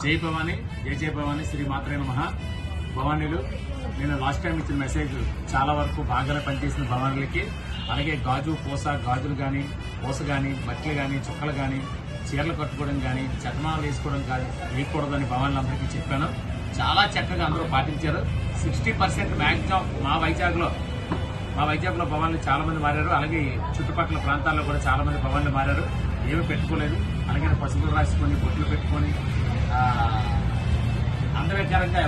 జై భవానీ, జై భవానీ, శ్రీ మాత్రే నమః. భవానీలు, నేను లాస్ట్ టైం ఇచ్చిన మెసేజ్ చాలా వరకు బాగా పనిచేసిన భవానీలకి, అలాగే గాజులు కానీ పూస కానీ బట్టలు కానీ చుక్కలు కానీ చీరలు కట్టుకోవడం కానీ చతమాలు వేసుకోవడం కానీ వేయకూడదని భవానీలందరికీ చెప్పాను. చాలా చక్కగా అందరూ పాటించారు. 60% మ్యాక్సిమం మా వైజాగ్లో భవానీలు చాలా మంది మారారు. అలాగే చుట్టుపక్కల ప్రాంతాల్లో కూడా చాలా మంది భవానీలు మారారు. ఏమీ పెట్టుకోలేదు. అలాగే పసుపులు రాసుకొని బొట్లు పెట్టుకొని అందరికరంగా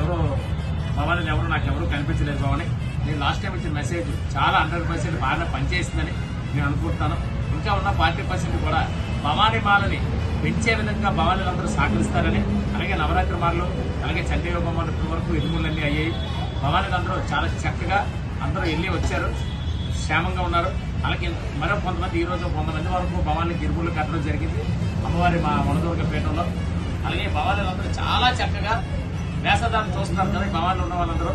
భవానీలు ఎవరు నాకు ఎవరు కనిపించలేదు. భవానీ, నేను లాస్ట్ టైం ఇచ్చిన మెసేజ్ చాలా 100% బాగా పనిచేసిందని నేను అనుకుంటున్నాను. ఇంకా ఉన్న 40% కూడా భవానీ మాలని పెంచే విధంగా భవానీలందరూ సహకరిస్తారని, అలాగే నవరాత్రి మాలలు, అలాగే చండీయోగ మాల ఇప్పటి వరకు ఎదుగులన్నీ అయ్యాయి. భవానీలందరూ చాలా చక్కగా అందరూ వెళ్ళి వచ్చారు, క్షేమంగా ఉన్నారు. అలాగే మరో కొంతమంది ఈరోజు 100 మంది వరకు భవానీకి ఇరుములు కట్టడం జరిగింది అమ్మవారి మా వనదుర్గపేటలో. అలాగే భవానీలందరూ చాలా చక్కగా వేషధారణ చూస్తున్నారు కదా. భవానీలు ఉన్న వాళ్ళందరూ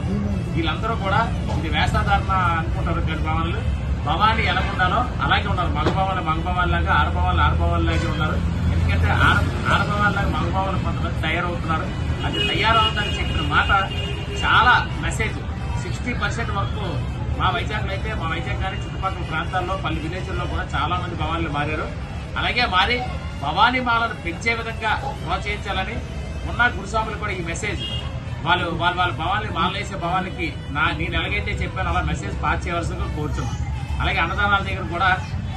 వీళ్ళందరూ కూడా ఇది వేషధారణ అనుకుంటారు. భవానీలు భవానీ ఎలా ఉండాలో అలాగే ఉన్నారు. మగభవాన్లాగా ఆడభవాన్లాగే ఉన్నారు. ఎందుకంటే ఆడభవాన్లాగా మగభవాన్లు కొంతమంది తయారవుతున్నారు. అది తయారవుతుందని చెప్పిన మాట చాలా మెసేజ్. 60% వరకు మా వైజాగ్ కానీ చుట్టుపక్కల ప్రాంతాల్లో పలు విలేజ్ల్లో కూడా చాలా మంది భవానీలు మారారు. అలాగే మారి భవానీ మాలను పెంచే విధంగా ప్రోత్సహించాలని ఉన్న గురుస్వాములు కూడా ఈ మెసేజ్ వాళ్ళ భవానీ మాలలు వేసే భవానీకి నేను ఎలాగైతే చెప్పాను అలా మెసేజ్ పాస్ చేయవలసిందిగా కోరుతున్నాను. అలాగే అన్నదానాల దగ్గర కూడా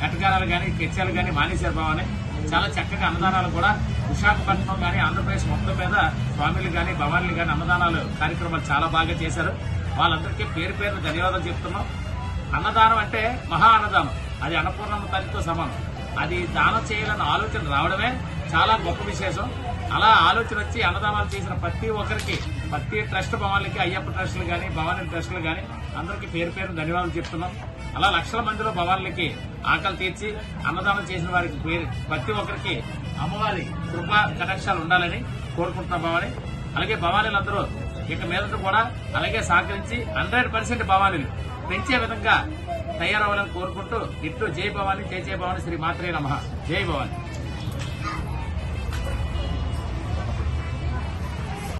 కటకారాలు కానీ కెచ్చాలు కానీ మానేశారు భవానీ. చాలా చక్కగా అన్నదానాలు కూడా విశాఖపట్నం కానీ ఆంధ్రప్రదేశ్ మొత్తం మీద స్వామిలు కానీ భవానీలు కానీ అన్నదానాలు కార్యక్రమాలు చాలా బాగా చేశారు. వాళ్ళందరికీ పేరు ధన్యవాదాలు చెప్తున్నాం. అన్నదానం అంటే మహా అన్నదానం, అది అన్నపూర్ణమ్మ తల్లితో సమానం. అది దానం చేయాలన్న ఆలోచన రావడమే చాలా గొప్ప విశేషం. అలా ఆలోచన వచ్చి అన్నదానాలు చేసిన ప్రతి ఒక్కరికి, ప్రతి ట్రస్ట్ భవానీలకి, అయ్యప్ప ట్రస్టులు కానీ భవానీ ట్రస్టులు కానీ అందరికీ పేరు ధన్యవాదాలు చెప్తున్నాం. అలా లక్షల మందిలో భవానీలకి ఆకలి తీర్చి అన్నదానం చేసిన వారికి ప్రతి ఒక్కరికి అమ్మవారి కృపా కటాక్షాలు ఉండాలని కోరుకుంటున్నాం భవానీ. అలాగే భవానీలందరూ ఇక మీదట కూడా అలాగే సహకరించి 100% భవానీలు పెంచే విధంగా తయారవ్వాలని కోరుకుంటూ ఇట్లు జై భవానీ, జై భవానీ, శ్రీ మాత్రే నమః. జై భవానీ.